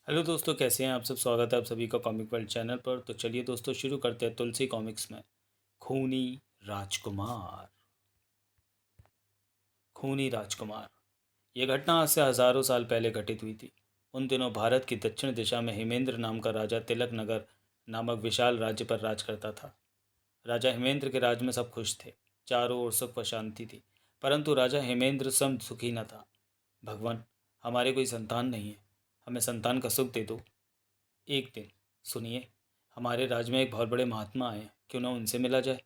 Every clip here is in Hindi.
हेलो दोस्तों, कैसे हैं आप सब। स्वागत है आप सभी का कॉमिक वर्ल्ड चैनल पर। तो चलिए दोस्तों, शुरू करते हैं तुलसी कॉमिक्स में खूनी राजकुमार। खूनी राजकुमार। ये घटना आज से हजारों साल पहले घटित हुई थी। उन दिनों भारत की दक्षिण दिशा में हेमेंद्र नाम का राजा तिलक नगर नामक विशाल राज्य पर राज करता था। राजा हेमेंद्र के राज में सब खुश थे। चारों ओर सुख व शांति थी। परंतु राजा हेमेंद्र सम सुखी न था। भगवान, हमारे कोई संतान नहीं है, हमें संतान का सुख दे दो। एक दिन, सुनिए, हमारे राज्य में एक बहुत बड़े महात्मा आए हैं, क्यों ना उनसे मिला जाए।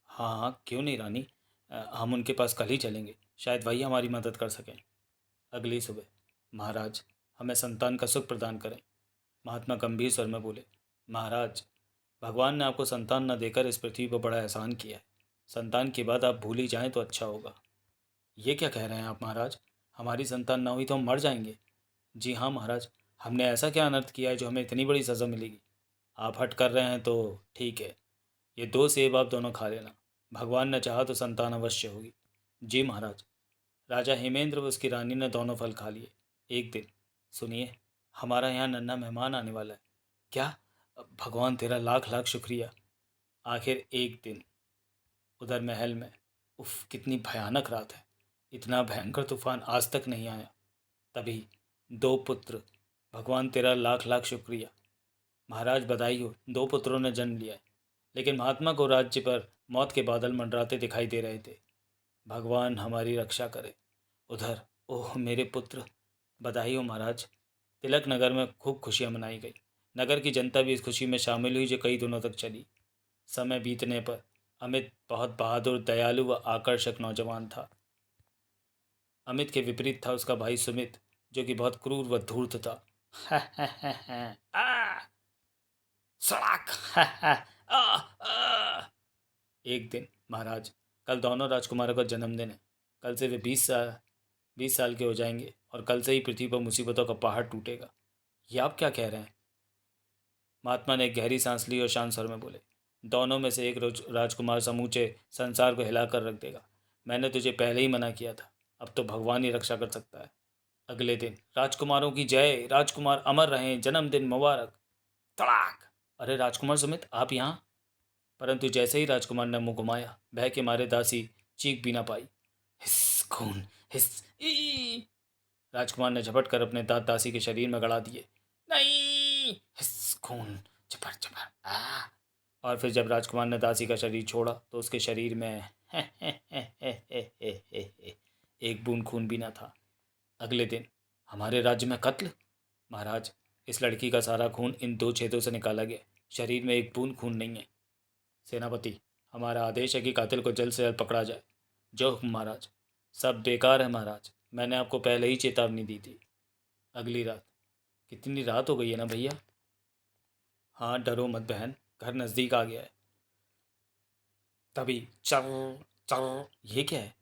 हाँ हाँ, क्यों नहीं रानी। हम उनके पास कल ही चलेंगे, शायद वही हमारी मदद कर सकें। अगली सुबह, महाराज, हमें संतान का सुख प्रदान करें। महात्मा गंभीर स्वर में बोले, महाराज, भगवान ने आपको संतान न देकर इस पृथ्वी पर बड़ा एहसान किया है। संतान की बात आप भूल ही जाएं तो अच्छा होगा। ये क्या कह रहे हैं आप महाराज, हमारी संतान न हुई तो हम मर जाएंगे। जी हाँ महाराज, हमने ऐसा क्या अनर्थ किया है जो हमें इतनी बड़ी सज़ा मिलेगी। आप हट कर रहे हैं तो ठीक है, ये 2 सेब आप दोनों खा लेना। भगवान ने चाहा तो संतान अवश्य होगी। जी महाराज। राजा हेमेंद्र व उसकी रानी ने दोनों फल खा लिए। एक दिन, सुनिए, हमारा यहाँ नन्हा मेहमान आने वाला है। क्या? भगवान तेरा लाख लाख शुक्रिया। आखिर एक दिन, उधर महल में, उफ कितनी भयानक रात है। इतना भयंकर तूफान आज तक नहीं आया। तभी 2 पुत्र। भगवान तेरा लाख लाख शुक्रिया। महाराज बधाई हो, 2 पुत्रों ने जन्म लिया है। लेकिन महात्मा को राज्य पर मौत के बादल मंडराते दिखाई दे रहे थे। भगवान हमारी रक्षा करे। उधर, ओह मेरे पुत्र, बधाई हो महाराज। तिलक नगर में खूब खुशियां मनाई गई। नगर की जनता भी इस खुशी में शामिल हुई जो कई दिनों तक चली। समय बीतने पर अमित बहुत बहादुर, दयालु व आकर्षक नौजवान था। अमित के विपरीत था उसका भाई सुमित, जो कि बहुत क्रूर व धूर्त था। आ, सड़क। आ, आ। एक दिन, महाराज, कल दोनों राजकुमारों का जन्मदिन है। कल से वे 20 साल के हो जाएंगे और कल से ही पृथ्वी पर मुसीबतों का पहाड़ टूटेगा। ये आप क्या कह रहे हैं? महात्मा ने एक गहरी सांस ली और शांत स्वर में बोले, दोनों में से एक राजकुमार समूचे संसार को हिलाकर रख देगा। मैंने तुझे पहले ही मना किया था, अब तो भगवान ही रक्षा कर सकता है। अगले दिन, राजकुमारों की जय, राजकुमार अमर रहें, जन्मदिन मुबारक। तड़ाक। अरे राजकुमार सुमित, आप यहाँ। परंतु जैसे ही राजकुमार ने मुंह घुमाया, भय के मारे दासी चीख भी ना पाई। हिस खून, हिस ई। राजकुमार ने झपट कर अपने दांत दासी के शरीर में गड़ा दिए। नहीं, हिस खून, झपट झपट आ। और फिर जब राजकुमार ने दासी का शरीर छोड़ा तो उसके शरीर में एक बूंद खून भी न था। अगले दिन, हमारे राज्य में कत्ल। महाराज, इस लड़की का सारा खून इन 2 छेदों से निकाला गया। शरीर में एक बूंद खून नहीं है। सेनापति, हमारा आदेश है कि कातिल को जल्द से जल्द पकड़ा जाए। जो हुक्म महाराज। सब बेकार है महाराज, मैंने आपको पहले ही चेतावनी दी थी। अगली रात। कितनी रात हो गई है ना भैया। हाँ, डरो मत बहन, घर नज़दीक आ गया है। तभी चर चर, ये क्या है?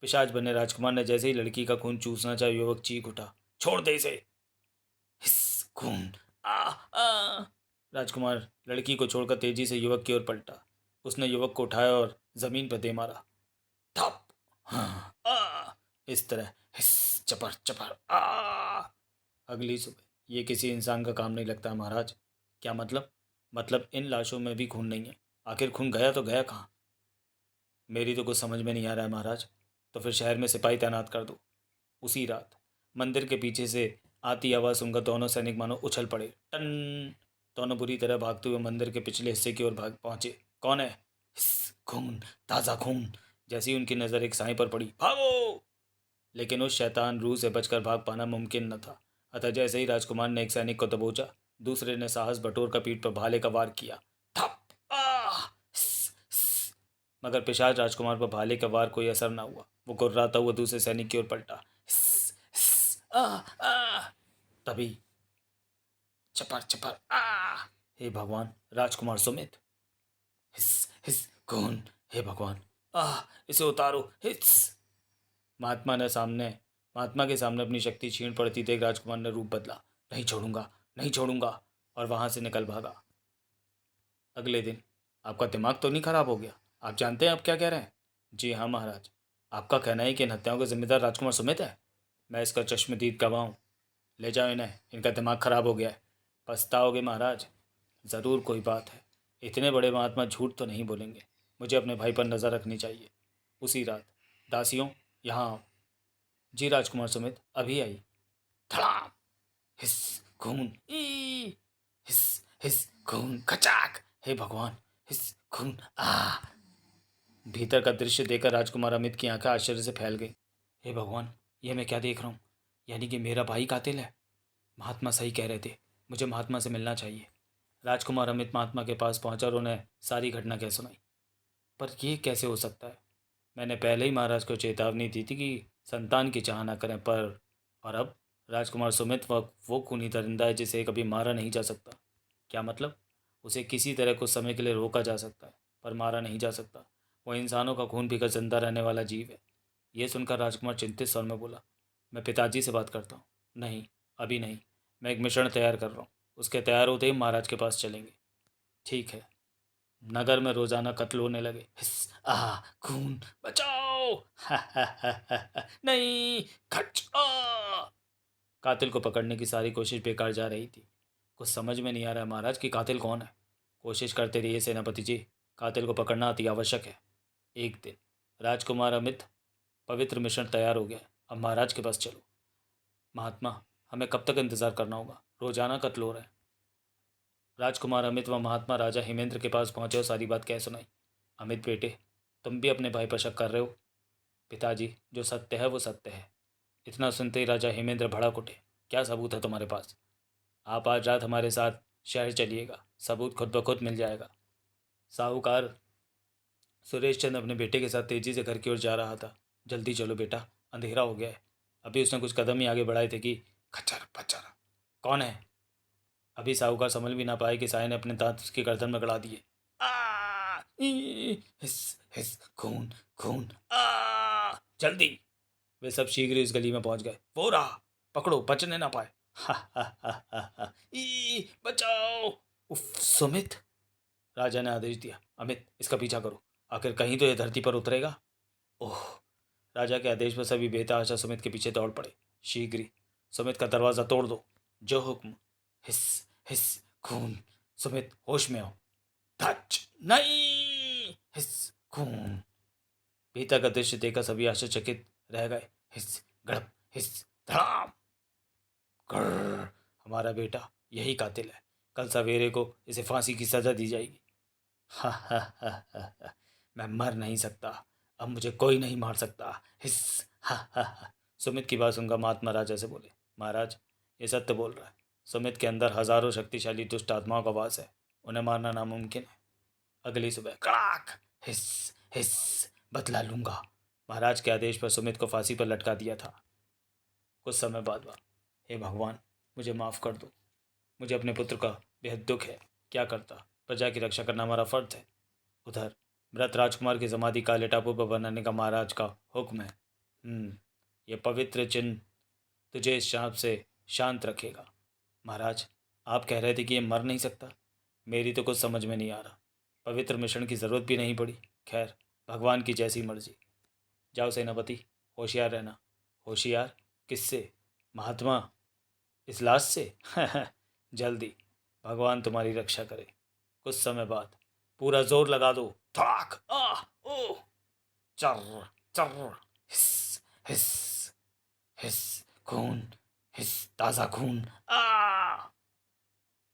पिशाच बने राजकुमार ने जैसे ही लड़की का खून चूसना चाहे, युवक चीख उठा, छोड़ दे इसे। हिस खून। आ आ। राजकुमार लड़की को छोड़कर तेजी से युवक की ओर पलटा। उसने युवक को उठाया और जमीन पर दे मारा। थप। हाँ, इस तरह, हिस चपर चपर आ। अगली सुबह, ये किसी इंसान का काम नहीं लगता महाराज। क्या मतलब? मतलब इन लाशों में भी खून नहीं है। आखिर खून गया तो गया कहाँ? मेरी तो कुछ समझ में नहीं आ रहा है महाराज। तो फिर शहर में सिपाही तैनात कर दो। उसी रात, मंदिर के पीछे से आती आवाज़ सुनकर दोनों सैनिक मानो उछल पड़े। टन। दोनों बुरी तरह भागते हुए मंदिर के पिछले हिस्से की ओर भाग पहुंचे। कौन है? हिस, खून, ताज़ा खून। जैसे ही उनकी नज़र एक साई पर पड़ी, भागो। लेकिन उस शैतान रूह से बचकर भाग पाना मुमकिन न था। अतः जैसे ही राजकुमार ने एक सैनिक को दबोचा, दूसरे ने साहस बटोर कर पीठ पर भाले का वार किया। थप। मगर पिशाच राजकुमार पर भाले का वार कोई असर न हुआ। वो गुर्राता हुआ दूसरे सैनिक की ओर पलटा। तभी चपर चपर हे भगवान, राजकुमार सुमित। हिस हिस कौन? हे भगवान, इसे उतारो, हिस। महात्मा ने सामने महात्मा के सामने अपनी शक्ति छीन पड़ती देख राजकुमार ने रूप बदला। नहीं छोड़ूंगा, नहीं छोड़ूंगा। और वहां से निकल भागा। अगले दिन, आपका दिमाग तो नहीं खराब हो गया? आप जानते हैं आप क्या कह रहे हैं? जी हाँ महाराज। आपका कहना है कि इन हत्याओं का जिम्मेदार राजकुमार सुमित है। मैं इसका चश्मदीद गवाह हूँ। ले जाओ इन्हें, इनका दिमाग खराब हो गया है। पछताओगे महाराज। ज़रूर कोई बात है। इतने बड़े महात्मा झूठ तो नहीं बोलेंगे। मुझे अपने भाई पर नज़र रखनी चाहिए। उसी रात, दासियों यहाँ आओ। जी राजकुमार सुमित अभी आई। धड़ाम, हिस, खून, ई, हिस, हिस, खून, खचाक। हे भगवान, हिस, खून, आ। भीतर का दृश्य देखकर राजकुमार अमित की आंखें आश्चर्य से फैल गई। हे भगवान, यह मैं क्या देख रहा हूँ? यानी कि मेरा भाई कातिल है। महात्मा सही कह रहे थे, मुझे महात्मा से मिलना चाहिए। राजकुमार अमित महात्मा के पास पहुंचा और उन्हें सारी घटना कह सुनाई। पर यह कैसे हो सकता है? मैंने पहले ही महाराज को चेतावनी दी थी कि संतान की चाह ना करें, पर और अब राजकुमार सुमित वो खूनी दरिंदा है जिसे कभी मारा नहीं जा सकता। क्या मतलब? उसे किसी तरह कुछ समय के लिए रोका जा सकता है, पर मारा नहीं जा सकता। वो इंसानों का खून पीकर जिंदा रहने वाला जीव है। ये सुनकर राजकुमार चिंतित स्वर में बोला, मैं पिताजी से बात करता हूँ। नहीं, अभी नहीं। मैं एक मिश्रण तैयार कर रहा हूँ। उसके तैयार होते ही महाराज के पास चलेंगे। ठीक है। नगर में रोजाना कत्ल होने लगे। हिस, आ, खून, बचाओ। हा हा हा हा हा, नहीं, खच, आ। कातिल को पकड़ने की सारी कोशिश बेकार जा रही थी। कुछ समझ में नहीं आ रहा महाराज कि कातिल कौन है। कोशिश करते रहिए सेनापति जी। कातिल को पकड़ना अति आवश्यक है। एक दिन राजकुमार अमित पवित्र मिश्रण तैयार हो गया। अब महाराज के पास चलो। महात्मा, हमें कब तक इंतजार करना होगा? रोजाना कत्ल हो रहा है। राजकुमार अमित व महात्मा राजा हिमेंद्र के पास पहुंचे और सारी बात कह सुनाई। अमित बेटे, तुम भी अपने भाई पर शक कर रहे हो? पिताजी, जो सत्य है वो सत्य है। इतना सुनते ही राजा हिमेंद्र भड़क उठे। क्या सबूत है तुम्हारे पास? आप आज रात हमारे साथ शहर चलिएगा, सबूत खुद ब खुद मिल जाएगा। साहूकार सुरेश चंद अपने बेटे के साथ तेजी से घर की ओर जा रहा था। जल्दी चलो बेटा, अंधेरा हो गया है। अभी उसने कुछ कदम ही आगे बढ़ाए थे कि खचर पचर। कौन है? अभी साहूकार समझ भी ना पाए कि साय ने अपने दांत उसकी गर्दन में गड़ा दिए। आ, ई, हिस, हिस, खून, खून, आ, जल्दी। वे सब शीघ्र इस गली में पहुंच गए। वो रहा, पकड़ो, बचने ना पाए। हा हा हा हा हा, ई, बचाओ। उफ, सुमित, राजा ने आदेश दिया। अमित, इसका पीछा करो, आखिर कहीं तो यह धरती पर उतरेगा। ओह। राजा के आदेश पर सभी बेतहाशा सुमित के पीछे दौड़ पड़े। शीघ्र ही सुमित का दरवाजा तोड़ दो। जो हुक्म। हिस, हिस, खून। सुमित, होश में आओ। धच, नहीं, हिस, खून। भीतर का दृश्य देखकर सभी आश्चर्यचकित रह गए। हिस, गड़प, हिस, धड़ाम। ग्रर, हमारा बेटा यही कातिल है। कल सवेरे को इसे फांसी की सजा दी जाएगी। हा हा हा हा हा। मैं मर नहीं सकता। अब मुझे कोई नहीं मार सकता। हिस, हा हा हा। सुमित की बात सुनकर महात्मा राजा से बोले, महाराज, ये सत्य बोल रहा है। सुमित के अंदर हजारों शक्तिशाली दुष्ट आत्माओं का वास है। उन्हें मारना नामुमकिन है। अगली सुबह कड़ाक, हिस, हिस, बदला लूंगा। महाराज के आदेश पर सुमित को फांसी पर लटका दिया था। कुछ समय बाद वह, हे भगवान, मुझे माफ़ कर दो। मुझे अपने पुत्र का बेहद दुख है। क्या करता, प्रजा की रक्षा करना हमारा फर्ज है। उधर मृत राजकुमार की समाधि काले टापू पर बनाने का महाराज का हुक्म है। ये पवित्र चिन्ह तुझे इस शाप से शांत रखेगा। महाराज, आप कह रहे थे कि ये मर नहीं सकता। मेरी तो कुछ समझ में नहीं आ रहा। पवित्र मिश्रण की जरूरत भी नहीं पड़ी। खैर, भगवान की जैसी मर्जी। जाओ सेनापति, होशियार रहना। होशियार? किससे? महात्मा, इस लाश से? जल्दी, भगवान तुम्हारी रक्षा करे। कुछ समय बाद, पूरा जोर लगा दो। थड़ाक, आ, ओ, चर, चर, हिस, हिस, हिस, खून, हिस, ताजा खून, आ,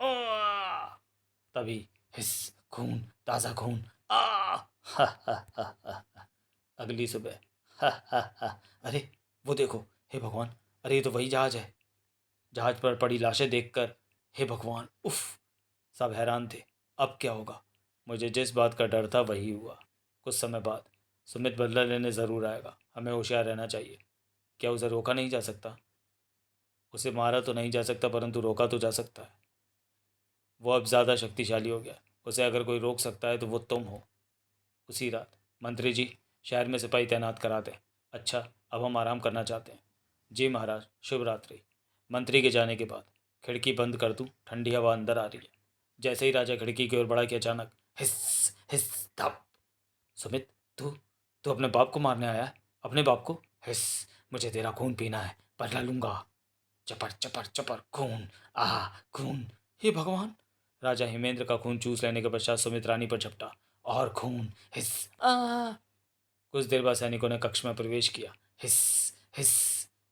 आ। तभी हिस, खून, ताजा खून, आ, हा हा हा हा। अगली सुबह, हा हा हा। अरे, वो देखो, हे भगवान, अरे ये तो वही जहाज है। जहाज पर पड़ी लाशें देखकर, हे भगवान, उफ। सब हैरान थे। अब क्या होगा? मुझे जिस बात का डर था वही हुआ। कुछ समय बाद सुमित बदला लेने ज़रूर आएगा। हमें होशियार रहना चाहिए। क्या उसे रोका नहीं जा सकता? उसे मारा तो नहीं जा सकता, परंतु रोका तो जा सकता है। वो अब ज़्यादा शक्तिशाली हो गया। उसे अगर कोई रोक सकता है तो वो तुम हो। उसी रात, मंत्री जी, शहर में सिपाही तैनात करा दें। अच्छा, अब हम आराम करना चाहते हैं। जी महाराज, शुभ रात्रि। मंत्री के जाने के बाद खिड़की बंद कर दूं, ठंडी हवा अंदर आ रही है। जैसे ही राजा खिड़की की ओर बढ़ा कि अचानक हिस, हिस, धप। सुमित, तू तू अपने बाप को मारने आया है? अपने बाप को? हिस, मुझे तेरा खून पीना है, बदला लूंगा। चपर चपर चपर खून, आह खून, हे भगवान। राजा हिमेंद्र का खून चूस लेने के पश्चात सुमित रानी पर झपटा। और खून, हिस, आ। कुछ देर बाद सैनिकों ने कक्ष में प्रवेश किया। हिस, हिस।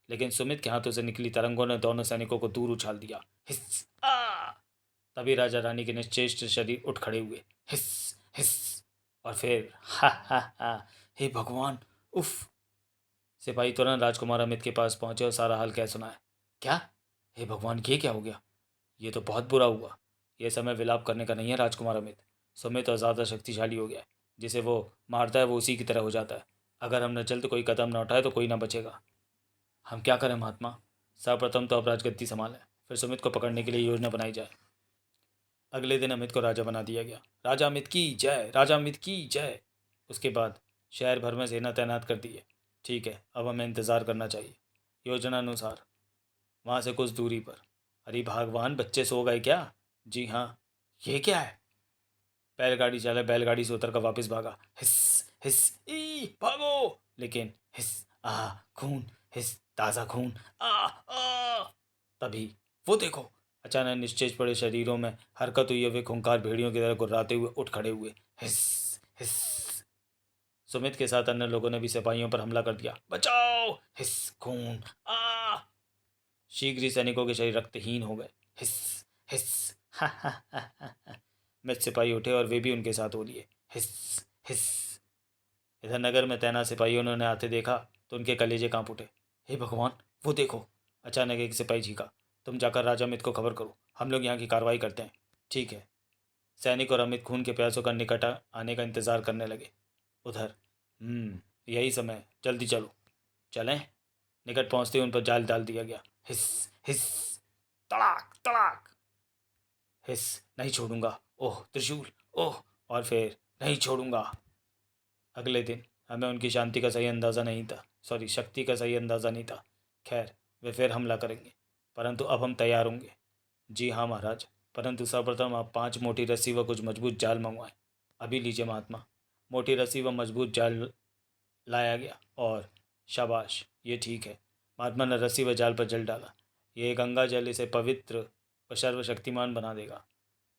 लेकिन सुमित के हाथों से निकली तरंगों ने दोनों सैनिकों को दूर उछाल दिया। हिस, आ। तभी राजा रानी के निश्चेष्ट शरीर उठ खड़े हुए। हिस, हिस। और फिर हा हा हा, हे भगवान, उफ। सिपाही तुरंत राजकुमार अमित के पास पहुंचे और सारा हाल कह सुनाया। क्या? हे भगवान, ये क्या हो गया? ये तो बहुत बुरा हुआ। यह समय विलाप करने का नहीं है राजकुमार अमित। सुमित तो ज़्यादा शक्तिशाली हो गया है। जिसे वो मारता है वो उसी की तरह हो जाता है। अगर हम न जल्द कोई कदम न उठाए तो कोई ना बचेगा। हम क्या करें महात्मा? सर्वप्रथम तो अब राजगद्दी संभालें, फिर सुमित को पकड़ने के लिए योजना बनाई जाए। अगले दिन अमित को राजा बना दिया गया। राजा अमित की जय, राजा अमित की जय। उसके बाद शहर भर में सेना तैनात कर दी है। ठीक है, अब हमें इंतज़ार करना चाहिए। योजना अनुसार वहाँ से कुछ दूरी पर। अरे भगवान, बच्चे सो गए क्या? जी हाँ। ये क्या है? बैलगाड़ी चालक बैलगाड़ी से उतरकर वापस भागा। हिस, हिस, ई भागो। लेकिन हिस, आ खून, हिस, ताज़ा खून, आ। तभी वो देखो, अचानक निश्चेज पड़े शरीरों में हरकत हुई। वे खूंखार भेड़ियों की तरह गुर्राते हुए उठ खड़े हुए। हिस, हिस। सुमित के साथ अन्य लोगों ने भी सिपाहियों पर हमला कर दिया। बचाओ, हिस, खून, आ। शीघ्र ही सैनिकों के शरीर रक्तहीन हो गए। हिस, हिस, हा हा हा हा। मित सिपाही उठे और वे भी उनके साथ हो लिए। हिस, हिस। इधर नगर में तैनात सिपाहियों ने उन्हें आते देखा तो उनके कलेजे कांप उठे। हे भगवान, वो देखो। अचानक एक सिपाही चीखा। तुम जाकर राजा अमित को खबर करो, हम लोग यहाँ की कार्रवाई करते हैं। ठीक है। सैनिक और अमित खून के प्यासों का निकट आने का इंतजार करने लगे। उधर यही समय, जल्दी चलो। चलें। निकट पहुंचते ही उन पर जाल डाल दिया गया। हिस, हिस, तड़ाक तड़ाक। हिस, नहीं छोड़ूंगा। ओह त्रिशूल, ओह। और फिर नहीं छोड़ूंगा। अगले दिन हमें उनकी शांति का सही अंदाज़ा नहीं था, सॉरी, शक्ति का सही अंदाज़ा नहीं था। खैर, वे फिर हमला करेंगे, परंतु अब हम तैयार होंगे। जी हाँ महाराज, परंतु सर्वप्रथम आप 5 मोटी रस्सी व कुछ मजबूत जाल मंगवाएं। अभी लीजिए महात्मा। मोटी रस्सी व मजबूत जाल लाया गया और शाबाश, ये ठीक है। महात्मा ने रस्सी व जाल पर जल डाला। ये गंगा जल इसे पवित्र व सर्वशक्तिमान बना देगा।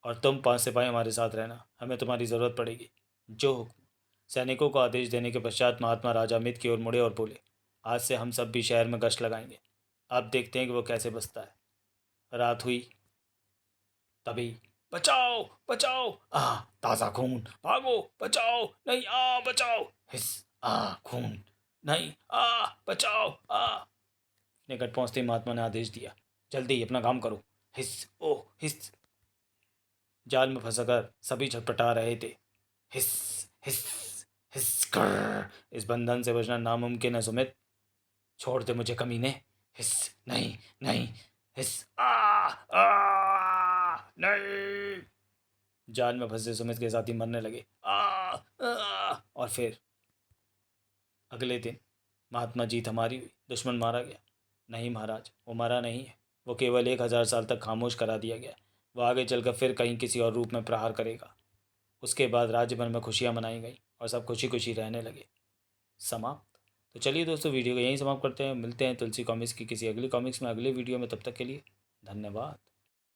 और तुम 5 सिपाही हमारे साथ रहना, हमें तुम्हारी ज़रूरत पड़ेगी। जो हुक्म। सैनिकों को आदेश देने के पश्चात महात्मा राजा अमित की ओर मुड़े और बोले, आज से हम सब भी शहर में गश्त लगाएंगे। अब देखते हैं कि वो कैसे बसता है। रात हुई। तभी बचाओ, बचाओ, ताज़ा खून, भागो, बचाओ, नहीं, बचाओ। हिस, खून, नहीं, बचाओ, निकट पहुंचते ही महात्मा ने आदेश दिया, जल्दी अपना काम करो। हिस, ओ हिस। जाल में फंसकर सभी छटपटा रहे थे। हिस, हिस, हिस कर। इस बंधन से बचना नामुमकिन है सुमित। छोड़ दे मुझे कमीने। हिस, नहीं, नहीं, हिस, नहीं। जाल में फंसे सुमित के साथी मरने लगे। और फिर अगले दिन महात्मा जीत हमारी हुई, दुश्मन मारा गया। नहीं महाराज, वो मरा नहीं है। वो केवल 1000 साल तक खामोश करा दिया गया। वो आगे चलकर फिर कहीं किसी और रूप में प्रहार करेगा। उसके बाद राज्य भर में खुशियाँ मनाई गई और सब खुशी खुशी रहने लगे। समाप्त। तो चलिए दोस्तों, वीडियो को यहीं समाप्त करते हैं। मिलते हैं तुलसी कॉमिक्स की किसी अगली कॉमिक्स में अगले वीडियो में। तब तक के लिए धन्यवाद।